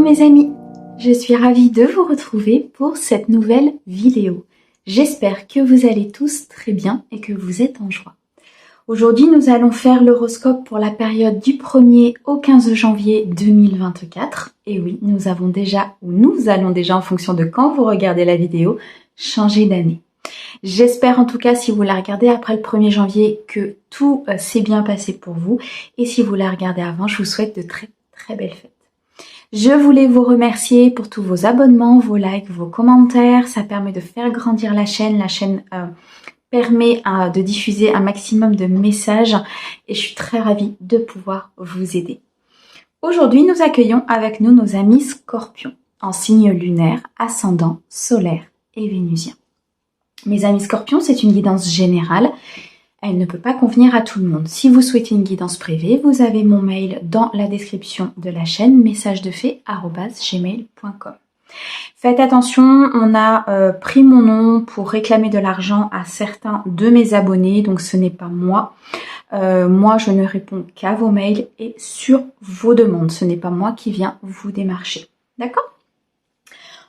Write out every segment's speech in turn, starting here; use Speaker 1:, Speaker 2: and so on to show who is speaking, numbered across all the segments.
Speaker 1: mes amis, je suis ravie de vous retrouver pour cette nouvelle vidéo. J'espère que vous allez tous très bien et que vous êtes en joie. Aujourd'hui, nous allons faire l'horoscope pour la période du 1er au 15 janvier 2024. Et oui, nous allons déjà en fonction de quand vous regardez la vidéo, changer d'année. J'espère en tout cas, si vous la regardez après le 1er janvier, que tout s'est bien passé pour vous. Et si vous la regardez avant, je vous souhaite de très très belles fêtes. Je voulais vous remercier pour tous vos abonnements, vos likes, vos commentaires. Ça permet de faire grandir la chaîne. La chaîne permet de diffuser un maximum de messages et je suis très ravie de pouvoir vous aider. Aujourd'hui, nous accueillons avec nous nos amis Scorpions en signe lunaire, ascendant, solaire et vénusien. Mes amis Scorpions, c'est une guidance générale. Elle ne peut pas convenir à tout le monde. Si vous souhaitez une guidance privée, vous avez mon mail dans la description de la chaîne, messagesdefée@gmail.com. Faites attention, on a pris mon nom pour réclamer de l'argent à certains de mes abonnés, donc ce n'est pas moi. Moi, je ne réponds qu'à vos mails et sur vos demandes. Ce n'est pas moi qui viens vous démarcher. D'accord ?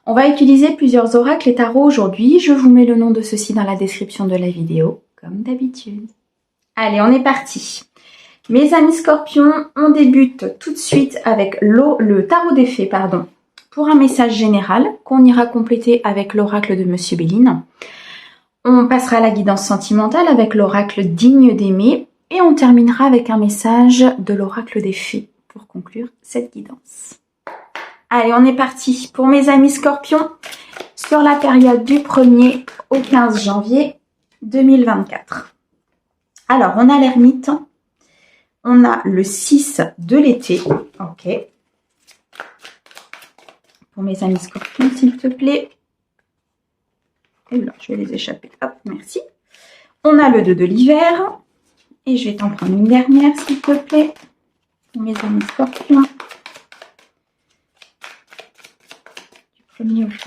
Speaker 1: On va utiliser plusieurs oracles et tarots aujourd'hui. Je vous mets le nom de ceux-ci dans la description de la vidéo, comme d'habitude. Allez, on est parti. Mes amis Scorpions, on débute tout de suite avec le tarot des fées, pour un message général qu'on ira compléter avec l'oracle de Monsieur Béline. On passera à la guidance sentimentale avec l'oracle digne d'aimer et on terminera avec un message de l'oracle des fées pour conclure cette guidance. Allez, on est parti pour mes amis Scorpions sur la période du 1er au 15 janvier 2024. Alors, on a l'ermite, on a le 6 de l'été, ok. Pour mes amis Scorpions, s'il te plaît. Et là, je vais les échapper, hop, merci. On a le 2 de l'hiver, et je vais t'en prendre une dernière, s'il te plaît. Pour mes amis Scorpions. Du 1er au 15.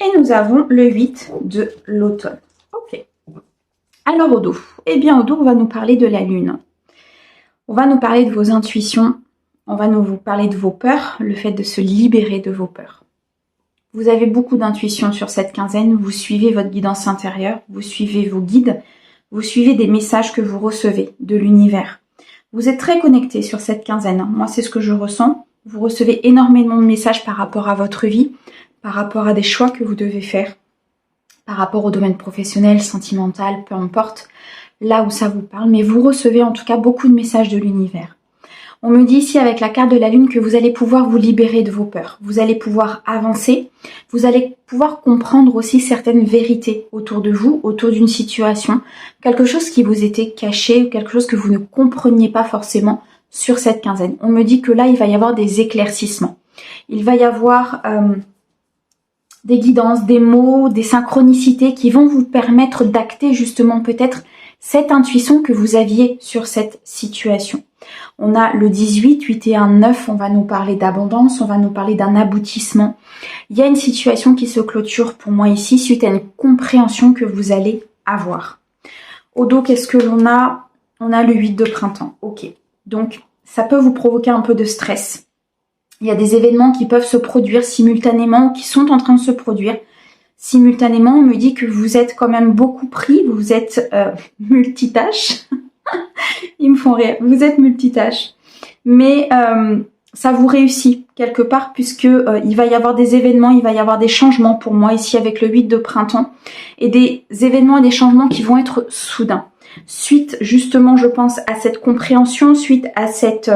Speaker 1: Et nous avons le 8 de l'automne. Ok. Alors au dos. Eh bien au dos, on va nous parler de la lune. On va nous parler de vos intuitions. On va vous parler de vos peurs, le fait de se libérer de vos peurs. Vous avez beaucoup d'intuition sur cette quinzaine. Vous suivez votre guidance intérieure. Vous suivez vos guides. Vous suivez des messages que vous recevez de l'univers. Vous êtes très connectés sur cette quinzaine. Moi, c'est ce que je ressens. Vous recevez énormément de messages par rapport à votre vie, par rapport à des choix que vous devez faire, par rapport au domaine professionnel, sentimental, peu importe, là où ça vous parle, mais vous recevez en tout cas beaucoup de messages de l'univers. On me dit ici avec la carte de la lune que vous allez pouvoir vous libérer de vos peurs, vous allez pouvoir avancer, vous allez pouvoir comprendre aussi certaines vérités autour de vous, autour d'une situation, quelque chose qui vous était caché ou quelque chose que vous ne compreniez pas forcément sur cette quinzaine. On me dit que là, il va y avoir des éclaircissements. Il va y avoir des guidances, des mots, des synchronicités qui vont vous permettre d'acter justement peut-être cette intuition que vous aviez sur cette situation. On a le 18, 8 et 1, 9, on va nous parler d'abondance, on va nous parler d'un aboutissement. Il y a une situation qui se clôture pour moi ici suite à une compréhension que vous allez avoir. Au dos, qu'est-ce que l'on a? On a le 8 de printemps, ok. Donc, ça peut vous provoquer un peu de stress. Il y a des événements qui peuvent se produire simultanément, qui sont en train de se produire simultanément. On me dit que vous êtes quand même beaucoup pris, vous êtes multitâche. Ils me font rire, vous êtes multitâche. Mais ça vous réussit quelque part puisque il va y avoir des événements, il va y avoir des changements pour moi ici avec le 8 de printemps. Et des événements et des changements qui vont être soudains. Suite justement, je pense, à cette compréhension, suite à cette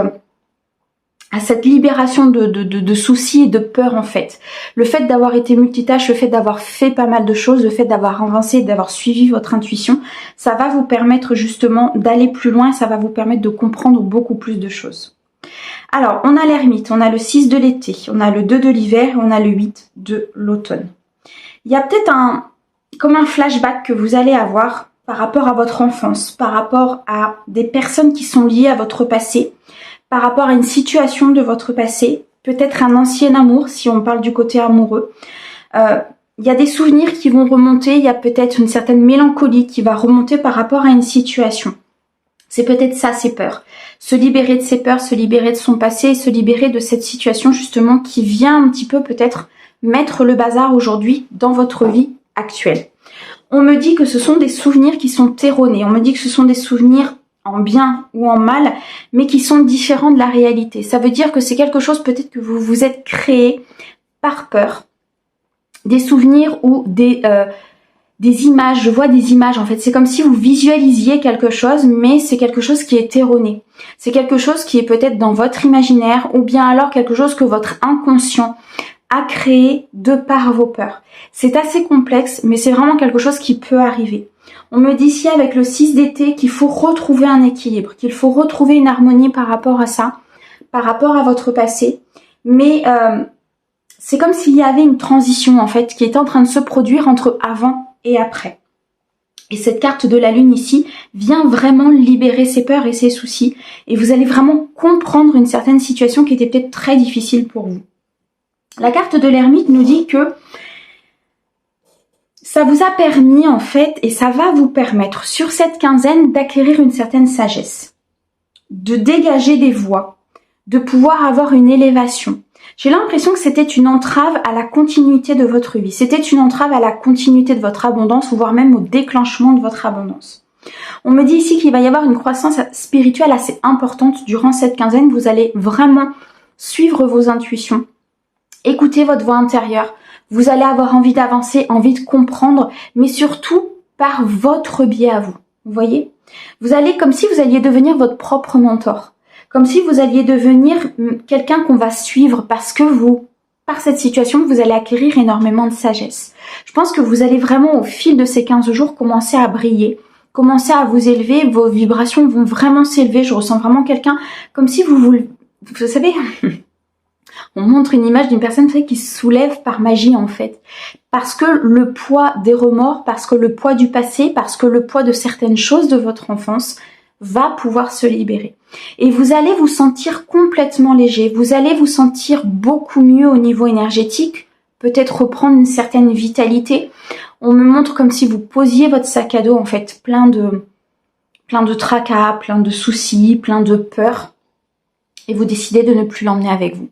Speaker 1: libération de soucis et de peurs en fait. Le fait d'avoir été multitâche, le fait d'avoir fait pas mal de choses, le fait d'avoir avancé, d'avoir suivi votre intuition, ça va vous permettre justement d'aller plus loin, ça va vous permettre de comprendre beaucoup plus de choses. Alors, on a l'ermite, on a le 6 de l'été, on a le 2 de l'hiver, on a le 8 de l'automne. Il y a peut-être comme un flashback que vous allez avoir par rapport à votre enfance, par rapport à des personnes qui sont liées à votre passé, par rapport à une situation de votre passé, peut-être un ancien amour, si on parle du côté amoureux. Il il y a des souvenirs qui vont remonter, il y a peut-être une certaine mélancolie qui va remonter par rapport à une situation. C'est peut-être ça, ces peurs. Se libérer de ses peurs, se libérer de son passé, se libérer de cette situation justement qui vient un petit peu peut-être mettre le bazar aujourd'hui dans votre vie actuelle. On me dit que ce sont des souvenirs qui sont erronés, on me dit que ce sont des souvenirs en bien ou en mal, mais qui sont différents de la réalité. Ça veut dire que c'est quelque chose peut-être que vous vous êtes créé par peur. Des souvenirs ou des images, je vois des images en fait, c'est comme si vous visualisiez quelque chose, mais c'est quelque chose qui est erroné. C'est quelque chose qui est peut-être dans votre imaginaire ou bien alors quelque chose que votre inconscient a créé de par vos peurs. C'est assez complexe, mais c'est vraiment quelque chose qui peut arriver. On me dit ici avec le 6 d'été qu'il faut retrouver un équilibre, qu'il faut retrouver une harmonie par rapport à ça, par rapport à votre passé, mais c'est comme s'il y avait une transition en fait qui est en train de se produire entre avant et après. Et cette carte de la lune ici vient vraiment libérer ses peurs et ses soucis. Et vous allez vraiment comprendre une certaine situation qui était peut-être très difficile pour vous. La carte de l'ermite nous dit que ça vous a permis en fait, et ça va vous permettre sur cette quinzaine d'acquérir une certaine sagesse, de dégager des voies, de pouvoir avoir une élévation. J'ai l'impression que c'était une entrave à la continuité de votre vie. C'était une entrave à la continuité de votre abondance, voire même au déclenchement de votre abondance. On me dit ici qu'il va y avoir une croissance spirituelle assez importante durant cette quinzaine. Vous allez vraiment suivre vos intuitions, écouter votre voix intérieure. Vous allez avoir envie d'avancer, envie de comprendre, mais surtout par votre biais à vous. Vous voyez? Vous allez comme si vous alliez devenir votre propre mentor. Comme si vous alliez devenir quelqu'un qu'on va suivre parce que vous, par cette situation, vous allez acquérir énormément de sagesse. Je pense que vous allez vraiment, au fil de ces 15 jours, commencer à briller, commencer à vous élever, vos vibrations vont vraiment s'élever. Je ressens vraiment quelqu'un comme si vous savez, on montre une image d'une personne qui se soulève par magie en fait. Parce que le poids des remords, parce que le poids du passé, parce que le poids de certaines choses de votre enfance va pouvoir se libérer. Et vous allez vous sentir complètement léger, vous allez vous sentir beaucoup mieux au niveau énergétique, peut-être reprendre une certaine vitalité. On me montre comme si vous posiez votre sac à dos en fait, plein de tracas, plein de soucis, plein de peurs, et vous décidez de ne plus l'emmener avec vous.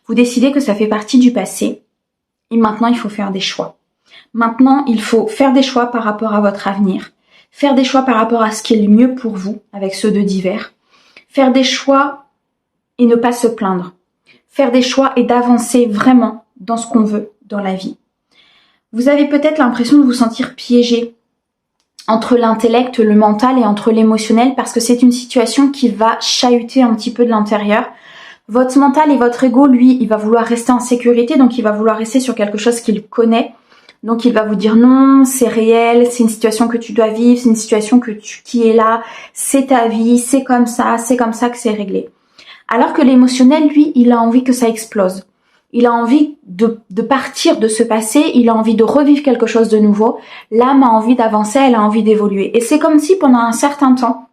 Speaker 1: Vous décidez que ça fait partie du passé, et maintenant il faut faire des choix. Maintenant il faut faire des choix par rapport à votre avenir, faire des choix par rapport à ce qui est le mieux pour vous, avec ceux de divers. Faire des choix et ne pas se plaindre. Faire des choix et d'avancer vraiment dans ce qu'on veut dans la vie. Vous avez peut-être l'impression de vous sentir piégé entre l'intellect, le mental et entre l'émotionnel parce que c'est une situation qui va chahuter un petit peu de l'intérieur. Votre mental et votre ego, lui, il va vouloir rester en sécurité, donc il va vouloir rester sur quelque chose qu'il connaît. Donc il va vous dire non, c'est réel, c'est une situation que tu dois vivre, c'est une situation qui est là, c'est ta vie, c'est comme ça que c'est réglé. Alors que l'émotionnel, lui, il a envie que ça explose. Il a envie de partir de ce passé, il a envie de revivre quelque chose de nouveau. L'âme a envie d'avancer, elle a envie d'évoluer. Et c'est comme si pendant un certain temps,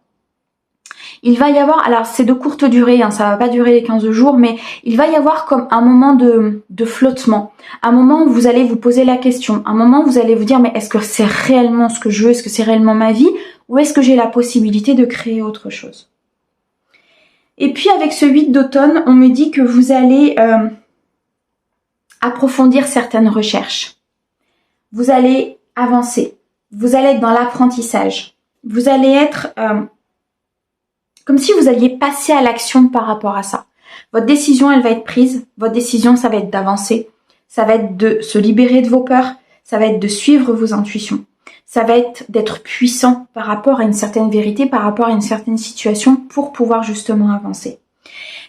Speaker 1: il va y avoir, alors c'est de courte durée, ça va pas durer les 15 jours, mais il va y avoir comme un moment de flottement, un moment où vous allez vous poser la question, un moment où vous allez vous dire mais est-ce que c'est réellement ce que je veux, est-ce que c'est réellement ma vie, ou est-ce que j'ai la possibilité de créer autre chose? Et puis avec ce 8 d'automne, on me dit que vous allez approfondir certaines recherches, vous allez avancer, vous allez être dans l'apprentissage, vous allez être... comme si vous alliez passer à l'action par rapport à ça. Votre décision, elle va être prise. Votre décision, ça va être d'avancer. Ça va être de se libérer de vos peurs. Ça va être de suivre vos intuitions. Ça va être d'être puissant par rapport à une certaine vérité, par rapport à une certaine situation pour pouvoir justement avancer.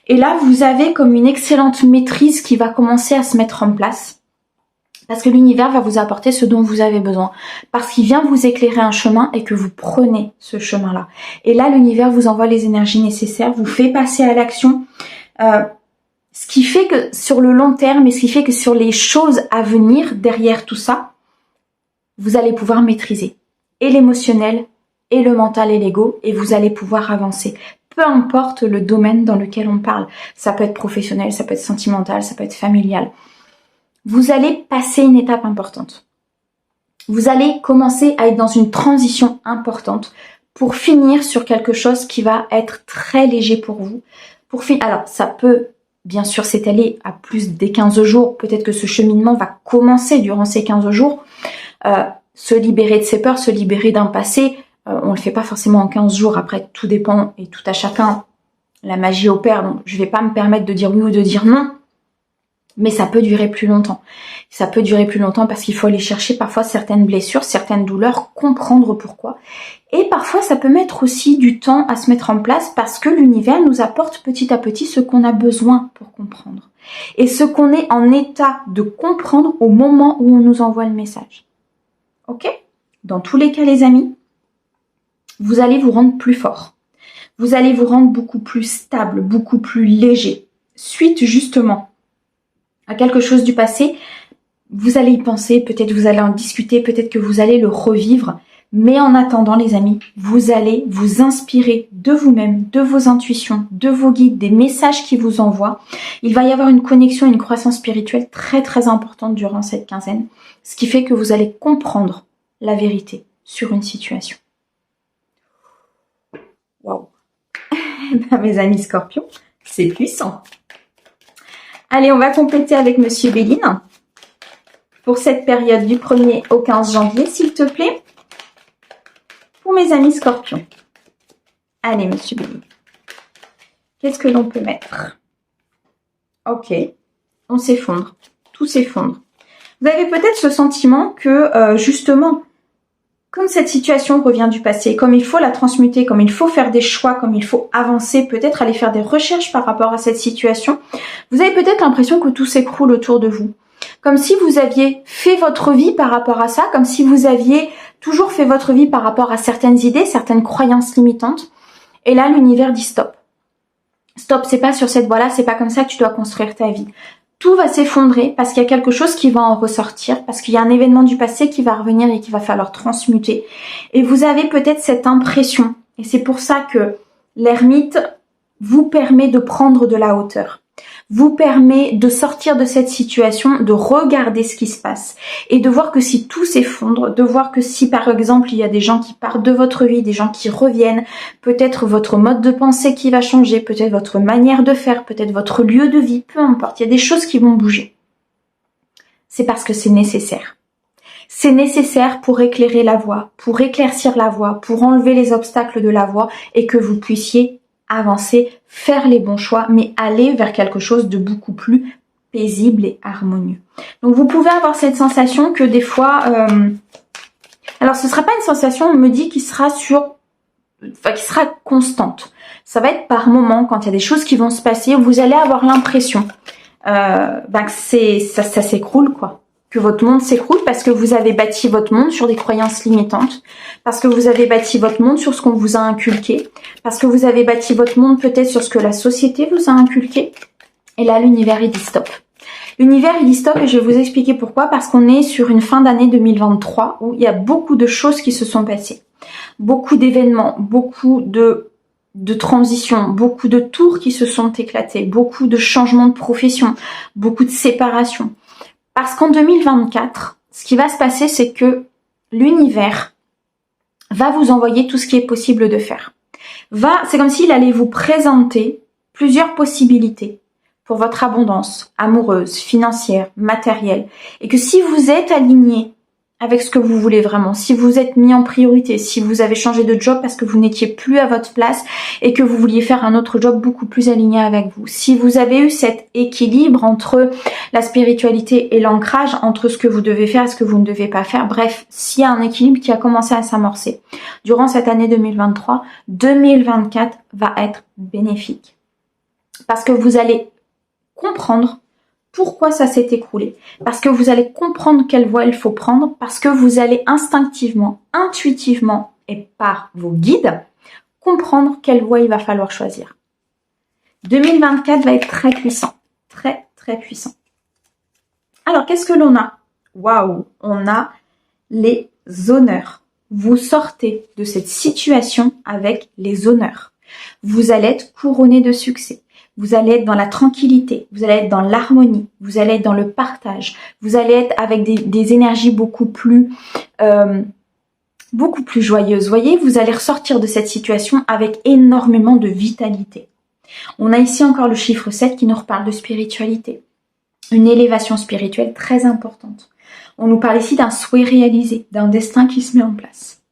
Speaker 1: Et là, vous avez comme une excellente maîtrise qui va commencer à se mettre en place. Parce que l'univers va vous apporter ce dont vous avez besoin. Parce qu'il vient vous éclairer un chemin et que vous prenez ce chemin-là. Et là, l'univers vous envoie les énergies nécessaires, vous fait passer à l'action. Ce qui fait que sur le long terme et ce qui fait que sur les choses à venir, derrière tout ça, vous allez pouvoir maîtriser et l'émotionnel, et le mental et l'ego, et vous allez pouvoir avancer. Peu importe le domaine dans lequel on parle. Ça peut être professionnel, ça peut être sentimental, ça peut être familial. Vous allez passer une étape importante. Vous allez commencer à être dans une transition importante pour finir sur quelque chose qui va être très léger pour vous. Alors, ça peut bien sûr s'étaler à plus des 15 jours. Peut-être que ce cheminement va commencer durant ces 15 jours. Se libérer de ses peurs, se libérer d'un passé, on ne le fait pas forcément en 15 jours. Après, tout dépend et tout à chacun. La magie opère, donc je ne vais pas me permettre de dire oui ou de dire non. Mais ça peut durer plus longtemps. Ça peut durer plus longtemps parce qu'il faut aller chercher parfois certaines blessures, certaines douleurs, comprendre pourquoi. Et parfois, ça peut mettre aussi du temps à se mettre en place parce que l'univers nous apporte petit à petit ce qu'on a besoin pour comprendre. Et ce qu'on est en état de comprendre au moment où on nous envoie le message. Ok ? Dans tous les cas, les amis, vous allez vous rendre plus fort. Vous allez vous rendre beaucoup plus stable, beaucoup plus léger. Suite justement à quelque chose du passé, vous allez y penser, peut-être vous allez en discuter, peut-être que vous allez le revivre. Mais en attendant, les amis, vous allez vous inspirer de vous-même, de vos intuitions, de vos guides, des messages qui vous envoient. Il va y avoir une connexion, une croissance spirituelle très très importante durant cette quinzaine, ce qui fait que vous allez comprendre la vérité sur une situation. Waouh. Mes amis Scorpions, c'est puissant. Allez, on va compléter avec Monsieur Béline pour cette période du 1er au 15 janvier, s'il te plaît. Pour mes amis Scorpions. Allez, Monsieur Béline. Qu'est-ce que l'on peut mettre? Ok, on s'effondre. Tout s'effondre. Vous avez peut-être ce sentiment que, justement, comme cette situation revient du passé, comme il faut la transmuter, comme il faut faire des choix, comme il faut avancer, peut-être aller faire des recherches par rapport à cette situation, vous avez peut-être l'impression que tout s'écroule autour de vous. Comme si vous aviez fait votre vie par rapport à ça, comme si vous aviez toujours fait votre vie par rapport à certaines idées, certaines croyances limitantes. Et là, l'univers dit stop. Stop, c'est pas sur cette voie-là, c'est pas comme ça que tu dois construire ta vie. Tout va s'effondrer parce qu'il y a quelque chose qui va en ressortir, parce qu'il y a un événement du passé qui va revenir et qu'il va falloir transmuter. Et vous avez peut-être cette impression, et c'est pour ça que l'ermite vous permet de prendre de la hauteur, vous permet de sortir de cette situation, de regarder ce qui se passe et de voir que si tout s'effondre, de voir que si par exemple il y a des gens qui partent de votre vie, des gens qui reviennent, peut-être votre mode de pensée qui va changer, peut-être votre manière de faire, peut-être votre lieu de vie, peu importe, il y a des choses qui vont bouger. C'est parce que c'est nécessaire. C'est nécessaire pour éclairer la voie, pour éclaircir la voie, pour enlever les obstacles de la voie et que vous puissiez avancer, faire les bons choix, mais aller vers quelque chose de beaucoup plus paisible et harmonieux. Donc vous pouvez avoir cette sensation que des fois, alors ce sera pas une sensation, on me dit qui sera qui sera constante. Ça va être par moment quand il y a des choses qui vont se passer, où vous allez avoir l'impression que ça s'écroule quoi. Que votre monde s'écroule parce que vous avez bâti votre monde sur des croyances limitantes, parce que vous avez bâti votre monde sur ce qu'on vous a inculqué, parce que vous avez bâti votre monde peut-être sur ce que la société vous a inculqué. Et là, l'univers, il dit stop. L'univers, il dit stop et je vais vous expliquer pourquoi. Parce qu'on est sur une fin d'année 2023 où il y a beaucoup de choses qui se sont passées. Beaucoup d'événements, beaucoup de transitions, beaucoup de tours qui se sont éclatés, beaucoup de changements de profession, beaucoup de séparations. Parce qu'en 2024, ce qui va se passer, c'est que l'univers va vous envoyer tout ce qui est possible de faire. C'est comme s'il allait vous présenter plusieurs possibilités pour votre abondance amoureuse, financière, matérielle. Et que si vous êtes aligné avec ce que vous voulez vraiment, si vous êtes mis en priorité, si vous avez changé de job parce que vous n'étiez plus à votre place et que vous vouliez faire un autre job beaucoup plus aligné avec vous, si vous avez eu cet équilibre entre la spiritualité et l'ancrage, entre ce que vous devez faire et ce que vous ne devez pas faire, bref, s'il y a un équilibre qui a commencé à s'amorcer durant cette année 2023, 2024 va être bénéfique. Parce que vous allez comprendre pourquoi ça s'est écroulé, parce que vous allez comprendre quelle voie il faut prendre, parce que vous allez instinctivement, intuitivement et par vos guides, comprendre quelle voie il va falloir choisir. 2024 va être très puissant, très très puissant. Alors qu'est-ce que l'on a? Waouh, on a les honneurs. Vous sortez de cette situation avec les honneurs. Vous allez être couronné de succès. vous allez être dans la tranquillité, vous allez être dans l'harmonie, vous allez être dans le partage, vous allez être avec des énergies beaucoup plus joyeuses. Vous voyez, vous allez ressortir de cette situation avec énormément de vitalité. On a ici encore le chiffre 7 qui nous reparle de spiritualité. Une élévation spirituelle très importante. On nous parle ici d'un souhait réalisé, d'un destin qui se met en place.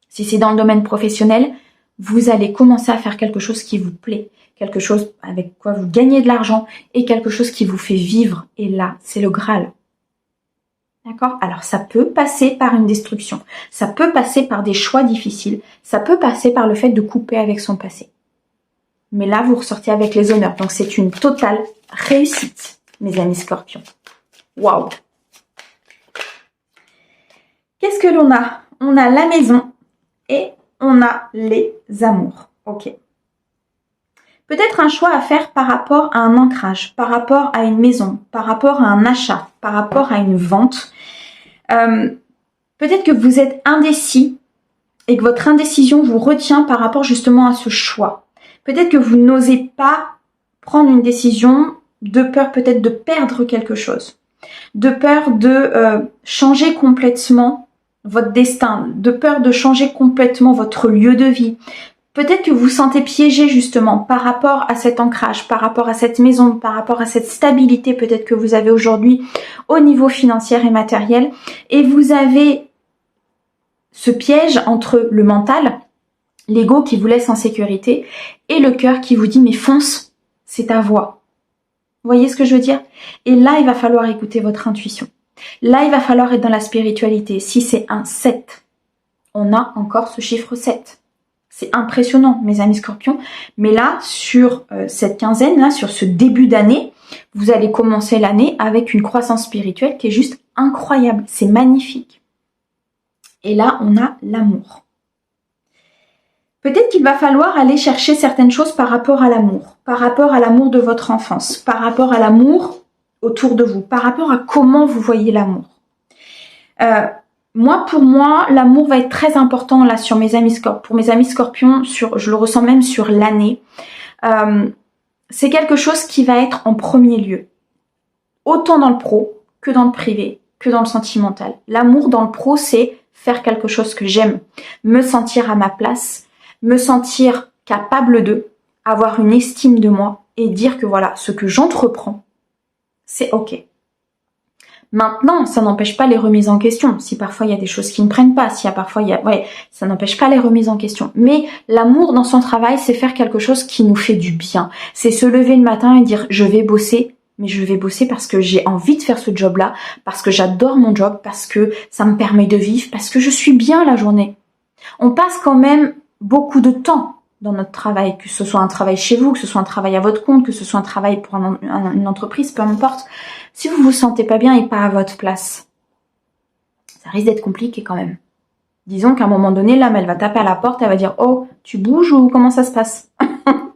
Speaker 1: Si c'est dans le domaine professionnel, vous allez commencer à faire quelque chose qui vous plaît, quelque chose avec quoi vous gagnez de l'argent et quelque chose qui vous fait vivre. Et là, c'est le Graal. D'accord? Alors, ça peut passer par une destruction. Ça peut passer par des choix difficiles. Ça peut passer par le fait de couper avec son passé. Mais là, vous ressortez avec les honneurs. Donc, c'est une totale réussite, mes amis scorpions. Waouh! Qu'est-ce que l'on a? On a la maison et on a les amours. Ok. Peut-être un choix à faire par rapport à un ancrage, par rapport à une maison, par rapport à un achat, par rapport à une vente. Peut-être que vous êtes indécis et que votre indécision vous retient par rapport justement à ce choix. Peut-être que vous n'osez pas prendre une décision de peur peut-être de perdre quelque chose, de peur de changer complètement votre destin, de peur de changer complètement votre lieu de vie. Peut-être que vous vous sentez piégé justement par rapport à cet ancrage, par rapport à cette maison, par rapport à cette stabilité peut-être que vous avez aujourd'hui au niveau financier et matériel. Et vous avez ce piège entre le mental, l'ego qui vous laisse en sécurité et le cœur qui vous dit mais fonce, c'est ta voix. Vous voyez ce que je veux dire? Et là, il va falloir écouter votre intuition. Là, il va falloir être dans la spiritualité. Si c'est un 7, on a encore ce chiffre 7. C'est impressionnant, mes amis scorpions. Mais là, sur cette quinzaine, là, sur ce début d'année, vous allez commencer l'année avec une croissance spirituelle qui est juste incroyable. C'est magnifique. Et là, on a l'amour. Peut-être qu'il va falloir aller chercher certaines choses par rapport à l'amour de votre enfance, par rapport à l'amour autour de vous, par rapport à comment vous voyez l'amour. Pour moi, l'amour va être très important là sur mes amis scorpions. Pour mes amis scorpions, je le ressens même sur l'année. C'est quelque chose qui va être en premier lieu. Autant dans le pro que dans le privé, que dans le sentimental. L'amour dans le pro, c'est faire quelque chose que j'aime, me sentir à ma place, me sentir capable de, avoir une estime de moi et dire que voilà, ce que j'entreprends, c'est ok. Maintenant, ça n'empêche pas les remises en question. Si parfois il y a des choses qui ne prennent pas, ça n'empêche pas les remises en question. Mais l'amour dans son travail, c'est faire quelque chose qui nous fait du bien. C'est se lever le matin et dire je vais bosser, mais je vais bosser parce que j'ai envie de faire ce job-là, parce que j'adore mon job, parce que ça me permet de vivre, parce que je suis bien la journée. On passe quand même beaucoup de temps dans notre travail, que ce soit un travail chez vous, que ce soit un travail à votre compte, que ce soit un travail pour une entreprise, peu importe. Si vous vous sentez pas bien et pas à votre place, ça risque d'être compliqué quand même. Disons qu'à un moment donné, l'âme, elle va taper à la porte, elle va dire « Oh, tu bouges ou comment ça se passe ?»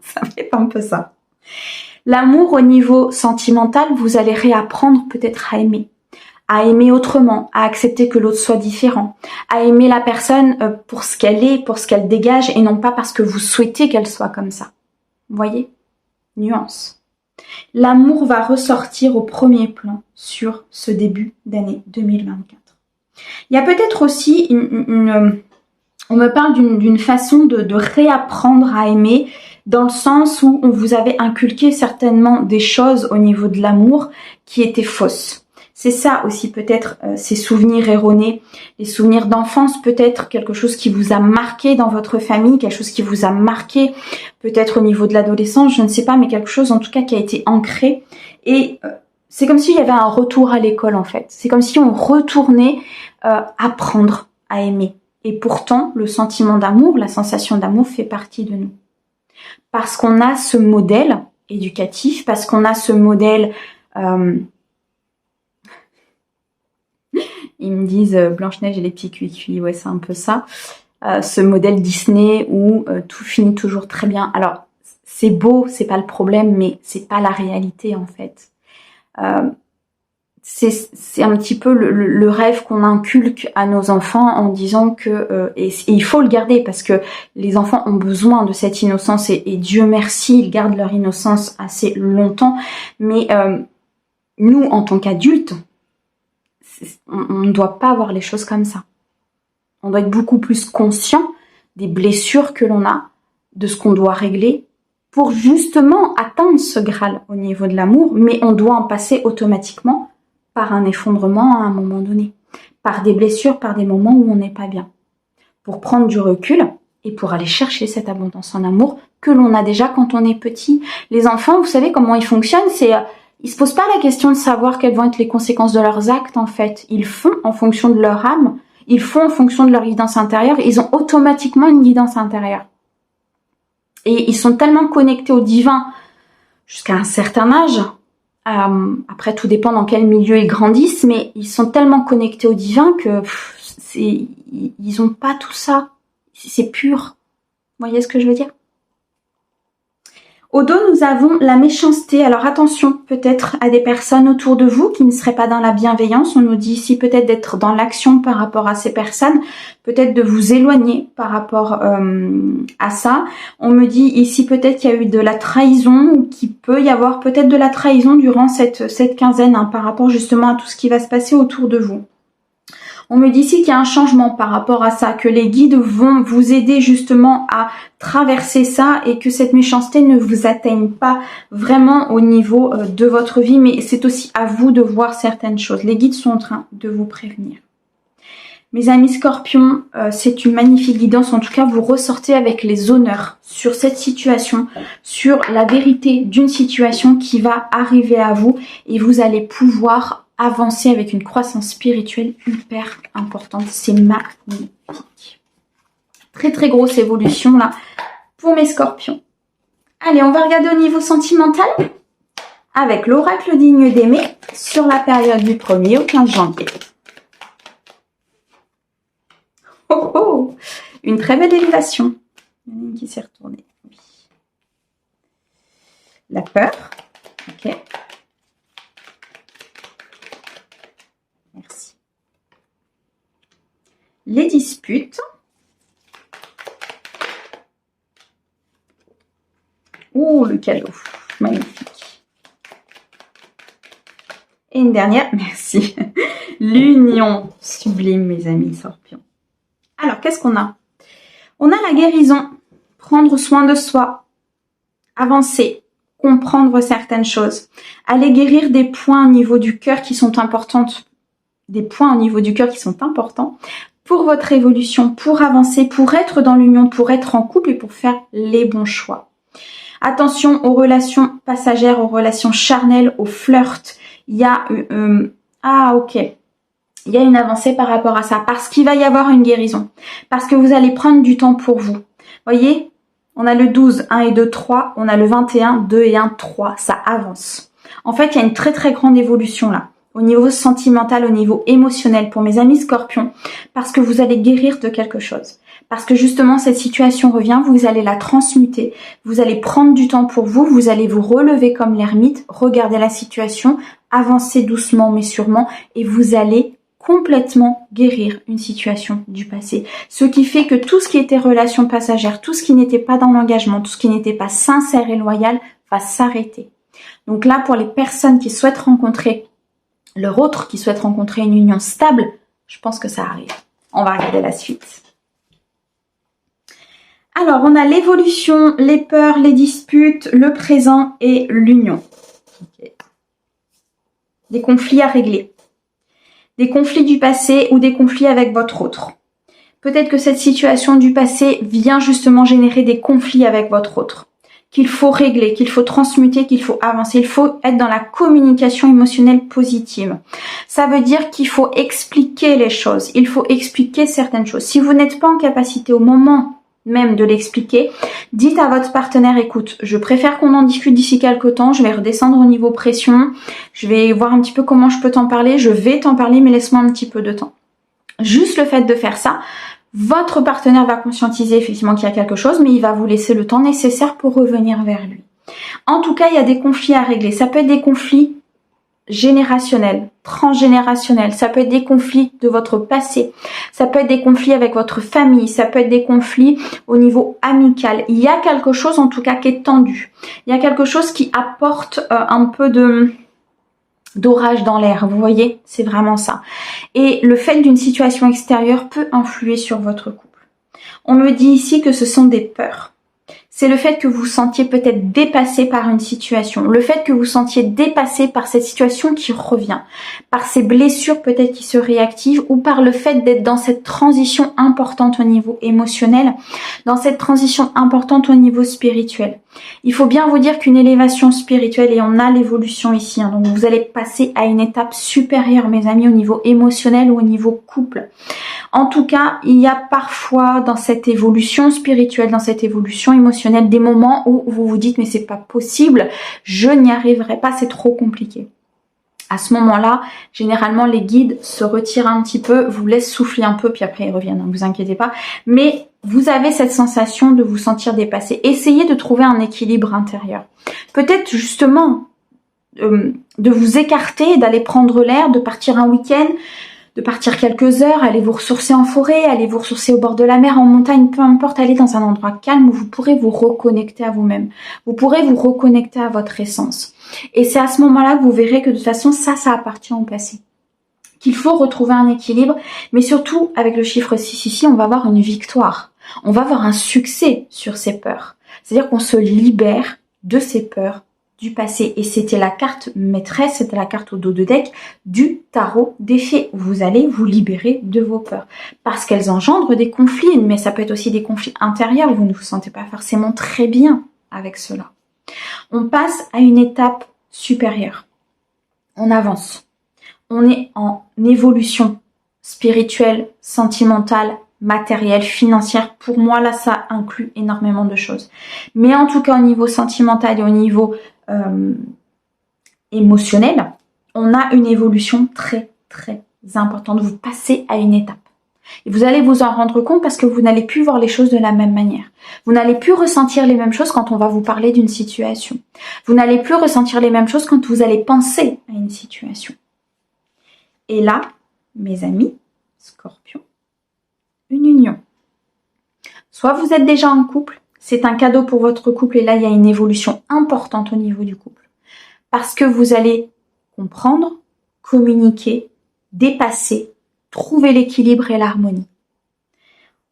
Speaker 1: Ça fait un peu ça. L'amour au niveau sentimental, vous allez réapprendre peut-être à aimer autrement, à accepter que l'autre soit différent, à aimer la personne pour ce qu'elle est, pour ce qu'elle dégage et non pas parce que vous souhaitez qu'elle soit comme ça. Vous voyez? Nuance. L'amour va ressortir au premier plan sur ce début d'année 2024. Il y a peut-être aussi on me parle d'une façon de réapprendre à aimer dans le sens où on vous avait inculqué certainement des choses au niveau de l'amour qui étaient fausses. C'est ça aussi peut-être ces souvenirs erronés, les souvenirs d'enfance peut-être, quelque chose qui vous a marqué dans votre famille, quelque chose qui vous a marqué peut-être au niveau de l'adolescence, je ne sais pas, mais quelque chose en tout cas qui a été ancré. Et c'est comme s'il y avait un retour à l'école en fait. C'est comme si on retournait apprendre à aimer. Et pourtant, le sentiment d'amour, la sensation d'amour fait partie de nous. Parce qu'on a ce modèle éducatif, parce qu'on a ce modèle... Ils me disent Blanche-Neige et les petits cuits-cuits, ouais c'est un peu ça. Ce modèle Disney où tout finit toujours très bien. Alors c'est beau, c'est pas le problème, mais c'est pas la réalité en fait. c'est un petit peu le rêve qu'on inculque à nos enfants en disant que et il faut le garder parce que les enfants ont besoin de cette innocence et Dieu merci, ils gardent leur innocence assez longtemps. Mais nous, en tant qu'adultes, on ne doit pas voir les choses comme ça. On doit être beaucoup plus conscient des blessures que l'on a, de ce qu'on doit régler pour justement atteindre ce Graal au niveau de l'amour, mais on doit en passer automatiquement par un effondrement à un moment donné, par des blessures, par des moments où on n'est pas bien, pour prendre du recul et pour aller chercher cette abondance en amour que l'on a déjà quand on est petit. Les enfants, vous savez comment ils fonctionnent, ils se posent pas la question de savoir quelles vont être les conséquences de leurs actes en fait. Ils font en fonction de leur âme, ils font en fonction de leur guidance intérieure, ils ont automatiquement une guidance intérieure. Et ils sont tellement connectés au divin jusqu'à un certain âge. Après, tout dépend dans quel milieu ils grandissent, mais ils sont tellement connectés au divin que ils ont pas tout ça. C'est pur. Vous voyez ce que je veux dire? Au dos, nous avons la méchanceté. Alors attention peut-être à des personnes autour de vous qui ne seraient pas dans la bienveillance. On nous dit ici peut-être d'être dans l'action par rapport à ces personnes, peut-être de vous éloigner par rapport à ça. On me dit ici peut-être qu'il y a eu de la trahison ou qu'il peut y avoir peut-être de la trahison durant cette quinzaine par rapport justement à tout ce qui va se passer autour de vous. On me dit ici qu'il y a un changement par rapport à ça, que les guides vont vous aider justement à traverser ça et que cette méchanceté ne vous atteigne pas vraiment au niveau de votre vie, mais c'est aussi à vous de voir certaines choses. Les guides sont en train de vous prévenir. Mes amis scorpions, c'est une magnifique guidance. En tout cas, vous ressortez avec les honneurs sur cette situation, sur la vérité d'une situation qui va arriver à vous et vous allez pouvoir avancer avec une croissance spirituelle hyper importante. C'est magnifique. Très très grosse évolution là pour mes scorpions. Allez, on va regarder au niveau sentimental avec l'oracle digne d'aimer sur la période du 1er au 15 janvier. Oh oh, une très belle élévation. Il y en a une qui s'est retournée. Oui. La peur. Ok. Merci. Les disputes. Oh, le cadeau. Magnifique. Et une dernière. Merci. L'union. Sublime, mes amis scorpions. Alors, qu'est-ce qu'on a? On a la guérison. Prendre soin de soi. Avancer. Comprendre certaines choses. Aller guérir des points au niveau du cœur qui sont importantes. Des points au niveau du cœur qui sont importants pour votre évolution, pour avancer, pour être dans l'union, pour être en couple et pour faire les bons choix. Attention aux relations passagères, aux relations charnelles, aux flirts. Il y a il y a une avancée par rapport à ça parce qu'il va y avoir une guérison, parce que vous allez prendre du temps pour vous. Voyez, on a le 12, 1 et 2, 3, on a le 21, 2 et 1, 3, ça avance. En fait, il y a une très très grande évolution là. Au niveau sentimental, au niveau émotionnel pour mes amis scorpions, parce que vous allez guérir de quelque chose. Parce que justement, cette situation revient, vous allez la transmuter, vous allez prendre du temps pour vous, vous allez vous relever comme l'ermite, regarder la situation, avancer doucement mais sûrement, et vous allez complètement guérir une situation du passé. Ce qui fait que tout ce qui était relation passagère, tout ce qui n'était pas dans l'engagement, tout ce qui n'était pas sincère et loyal, va s'arrêter. Donc là, pour les personnes qui souhaitent rencontrer leur autre, qui souhaite rencontrer une union stable, je pense que ça arrive. On va regarder la suite. Alors, on a l'évolution, les peurs, les disputes, le présent et l'union. Okay. Des conflits à régler. Des conflits du passé ou des conflits avec votre autre. Peut-être que cette situation du passé vient justement générer des conflits avec votre autre. Qu'il faut régler, qu'il faut transmuter, qu'il faut avancer. Il faut être dans la communication émotionnelle positive. Ça veut dire qu'il faut expliquer les choses. Il faut expliquer certaines choses. Si vous n'êtes pas en capacité au moment même de l'expliquer, dites à votre partenaire, écoute, je préfère qu'on en discute d'ici quelques temps, je vais redescendre au niveau pression, je vais voir un petit peu comment je peux t'en parler, je vais t'en parler, mais laisse-moi un petit peu de temps. Juste le fait de faire ça, votre partenaire va conscientiser effectivement qu'il y a quelque chose, mais il va vous laisser le temps nécessaire pour revenir vers lui. En tout cas, il y a des conflits à régler. Ça peut être des conflits générationnels, transgénérationnels. Ça peut être des conflits de votre passé. Ça peut être des conflits avec votre famille. Ça peut être des conflits au niveau amical. Il y a quelque chose en tout cas qui est tendu. Il y a quelque chose qui apporte un peu d'orage dans l'air. Vous voyez, c'est vraiment ça. Et le fait d'une situation extérieure peut influer sur votre couple. On me dit ici que ce sont des peurs. C'est le fait que vous vous sentiez peut-être dépassé par une situation, le fait que vous vous sentiez dépassé par cette situation qui revient, par ces blessures peut-être qui se réactivent ou par le fait d'être dans cette transition importante au niveau émotionnel, dans cette transition importante au niveau spirituel. Il faut bien vous dire qu'une élévation spirituelle, et on a l'évolution ici, donc vous allez passer à une étape supérieure, mes amis, au niveau émotionnel ou au niveau couple. En tout cas, il y a parfois dans cette évolution spirituelle, dans cette évolution émotionnelle, des moments où vous vous dites mais c'est pas possible, je n'y arriverai pas, c'est trop compliqué. À ce moment-là, généralement les guides se retirent un petit peu, vous laissent souffler un peu, puis après ils reviennent, ne vous inquiétez pas. Mais vous avez cette sensation de vous sentir dépassé. Essayez de trouver un équilibre intérieur. Peut-être justement de vous écarter, d'aller prendre l'air, de partir un week-end, de partir quelques heures, aller vous ressourcer en forêt, aller vous ressourcer au bord de la mer, en montagne, peu importe, aller dans un endroit calme où vous pourrez vous reconnecter à vous-même. Vous pourrez vous reconnecter à votre essence. Et c'est à ce moment-là que vous verrez que de toute façon, ça appartient au passé. Qu'il faut retrouver un équilibre, mais surtout, avec le chiffre 6 ici, on va avoir une victoire. On va avoir un succès sur ces peurs. C'est-à-dire qu'on se libère de ces peurs du passé. Et c'était la carte maîtresse, c'était la carte au dos de deck du tarot des fées. Vous allez vous libérer de vos peurs. Parce qu'elles engendrent des conflits, mais ça peut être aussi des conflits intérieurs. Vous ne vous sentez pas forcément très bien avec cela. On passe à une étape supérieure. On avance. On est en évolution spirituelle, sentimentale, matérielle, financière. Pour moi, là, ça inclut énormément de choses. Mais en tout cas, au niveau sentimental et au niveau émotionnel, on a une évolution très, très importante. Vous passez à une étape. Et vous allez vous en rendre compte parce que vous n'allez plus voir les choses de la même manière. Vous n'allez plus ressentir les mêmes choses quand on va vous parler d'une situation. Vous n'allez plus ressentir les mêmes choses quand vous allez penser à une situation. Et là, mes amis, Scorpion, une union. Soit vous êtes déjà en couple, c'est un cadeau pour votre couple et là, il y a une évolution importante au niveau du couple. Parce que vous allez comprendre, communiquer, dépasser, trouver l'équilibre et l'harmonie.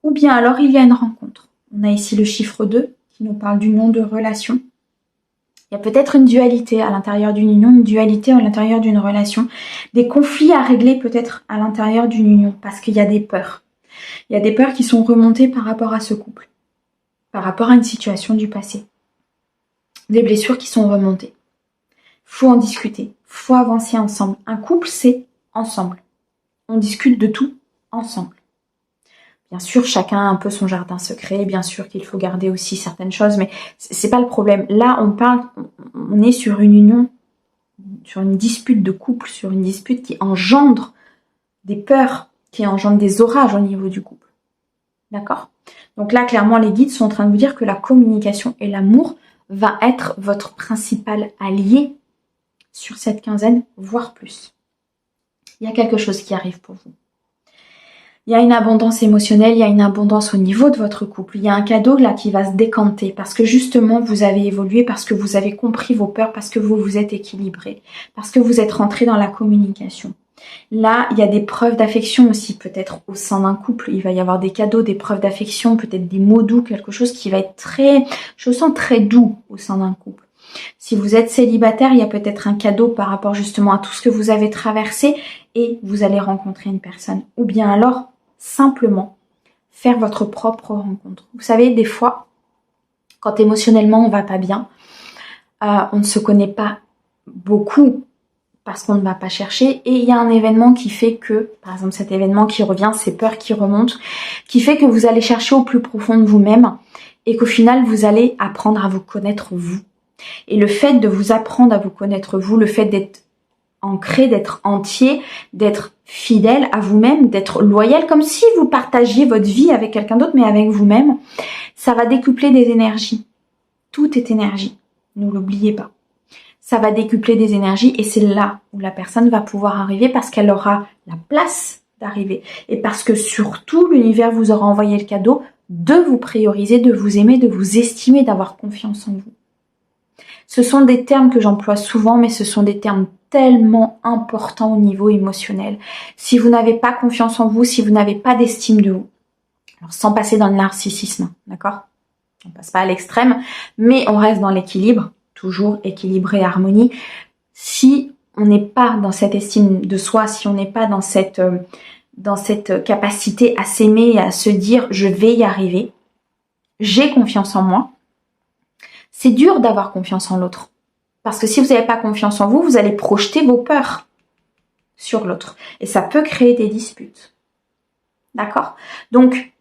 Speaker 1: Ou bien alors, il y a une rencontre. On a ici le chiffre 2 qui nous parle d'union de relation. Il y a peut-être une dualité à l'intérieur d'une union, une dualité à l'intérieur d'une relation, des conflits à régler peut-être à l'intérieur d'une union parce qu'il y a des peurs. Il y a des peurs qui sont remontées par rapport à ce couple, par rapport à une situation du passé. Des blessures qui sont remontées. Faut en discuter, faut avancer ensemble. Un couple, c'est ensemble. On discute de tout ensemble. Bien sûr, chacun a un peu son jardin secret. Bien sûr qu'il faut garder aussi certaines choses, mais c'est pas le problème. Là, on est sur une union, sur une dispute de couple, sur une dispute qui engendre des peurs, qui engendre des orages au niveau du couple. D'accord ? Donc là, clairement, les guides sont en train de vous dire que la communication et l'amour va être votre principal allié sur cette quinzaine, voire plus. Il y a quelque chose qui arrive pour vous. Il y a une abondance émotionnelle, il y a une abondance au niveau de votre couple. Il y a un cadeau là qui va se décanter parce que justement vous avez évolué, parce que vous avez compris vos peurs, parce que vous vous êtes équilibré, parce que vous êtes rentré dans la communication. Là, il y a des preuves d'affection aussi, peut-être au sein d'un couple. Il va y avoir des cadeaux, des preuves d'affection, peut-être des mots doux, quelque chose qui va être très, je sens très doux au sein d'un couple. Si vous êtes célibataire, il y a peut-être un cadeau par rapport justement à tout ce que vous avez traversé et vous allez rencontrer une personne. Ou bien alors, simplement, faire votre propre rencontre. Vous savez, des fois, quand émotionnellement on va pas bien, on ne se connaît pas beaucoup parce qu'on ne va pas chercher et il y a un événement qui fait que, par exemple cet événement qui revient, ces peurs qui remontent, qui fait que vous allez chercher au plus profond de vous-même et qu'au final vous allez apprendre à vous connaître vous. Et le fait de vous apprendre à vous connaître vous, le fait d'être ancré, d'être entier, d'être fidèle à vous-même, d'être loyal, comme si vous partagiez votre vie avec quelqu'un d'autre, mais avec vous-même, ça va décupler des énergies. Tout est énergie, ne l'oubliez pas. ça va décupler des énergies et c'est là où la personne va pouvoir arriver parce qu'elle aura la place d'arriver. Et parce que surtout, l'univers vous aura envoyé le cadeau de vous prioriser, de vous aimer, de vous estimer, d'avoir confiance en vous. Ce sont des termes que j'emploie souvent, mais ce sont des termes tellement importants au niveau émotionnel. Si vous n'avez pas confiance en vous, si vous n'avez pas d'estime de vous, alors sans passer dans le narcissisme, d'accord? On passe pas à l'extrême, mais on reste dans l'équilibre, toujours équilibre et harmonie. Si on n'est pas dans cette estime de soi, si on n'est pas dans cette capacité à s'aimer et à se dire « je vais y arriver », j'ai confiance en moi, c'est dur d'avoir confiance en l'autre. Parce que si vous n'avez pas confiance en vous, vous allez projeter vos peurs sur l'autre. Et ça peut créer des disputes. D'accord? Donc,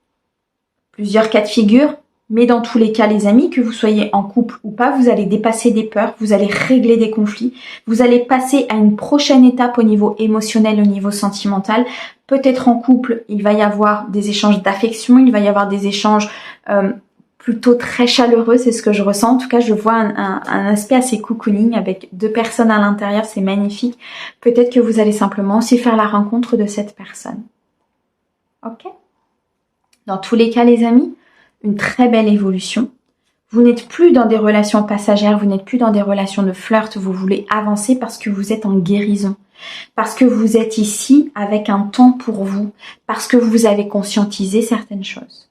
Speaker 1: plusieurs cas de figure, mais dans tous les cas, les amis, que vous soyez en couple ou pas, vous allez dépasser des peurs, vous allez régler des conflits, vous allez passer à une prochaine étape au niveau émotionnel, au niveau sentimental. Peut-être en couple, il va y avoir des échanges d'affection, il va y avoir des échanges plutôt très chaleureux, c'est ce que je ressens. En tout cas, je vois un aspect assez cocooning avec deux personnes à l'intérieur, c'est magnifique. Peut-être que vous allez simplement aussi faire la rencontre de cette personne. Ok? Dans tous les cas, les amis, une très belle évolution. Vous n'êtes plus dans des relations passagères, vous n'êtes plus dans des relations de flirt, vous voulez avancer parce que vous êtes en guérison. Parce que vous êtes ici avec un temps pour vous, parce que vous avez conscientisé certaines choses.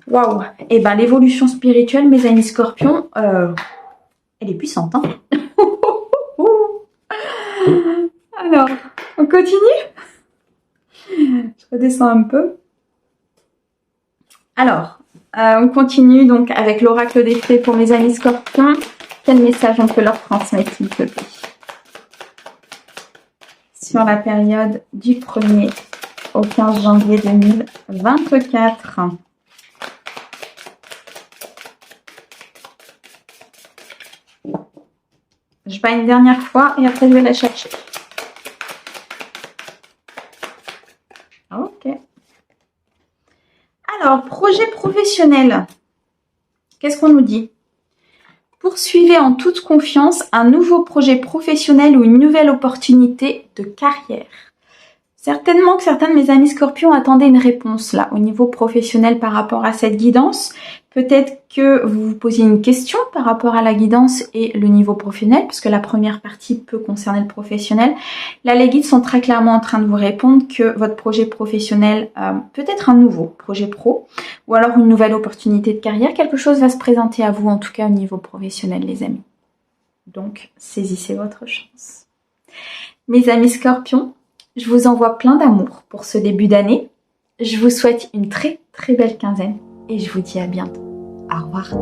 Speaker 1: Waouh! Eh ben l'évolution spirituelle, mes amis scorpions, elle est puissante, hein. Alors, on continue? Je redescends un peu. Alors, on continue donc avec l'oracle des fées pour mes amis scorpions. Quel message on peut leur transmettre, s'il te plaît? Sur la période du 1er au 15 janvier 2024. Je bats une dernière fois et après je vais la chercher. Ok. Alors, projet professionnel. Qu'est-ce qu'on nous dit? Poursuivez en toute confiance un nouveau projet professionnel ou une nouvelle opportunité de carrière. Certainement que certains de mes amis scorpions attendaient une réponse là au niveau professionnel par rapport à cette guidance. Peut-être que vous vous posiez une question par rapport à la guidance et le niveau professionnel, puisque la première partie peut concerner le professionnel. Là, les guides sont très clairement en train de vous répondre que votre projet professionnel, peut être un nouveau projet pro, ou alors une nouvelle opportunité de carrière. Quelque chose va se présenter à vous, en tout cas au niveau professionnel, les amis. Donc, saisissez votre chance. Mes amis scorpions, je vous envoie plein d'amour pour ce début d'année. Je vous souhaite une très très belle quinzaine et je vous dis à bientôt. Au revoir.